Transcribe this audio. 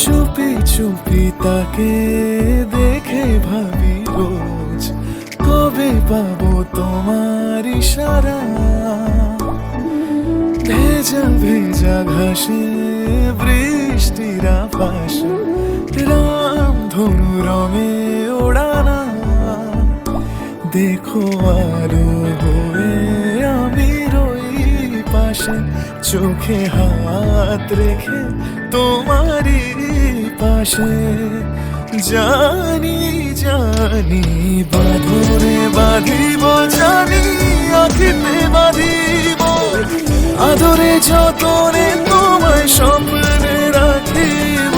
চুপি চুপি তাকে দেখে ভাবি রোজ, কবে পাবো তোমার ইশারা। ভেজা ভেজা ঘাসে বৃষ্টির আভাসে রামধনু রঙে ওড়ানা। দেখো আলো হয়ে আমি রই পাশে, চোখে হাত রেখে তোমারই পাশে। জানি জানি বাঁধনে বাঁধিব, জানি আঁখিতে বাঁধিব, আদরে যতনে তোমায় স্বপ্নে রাখিব।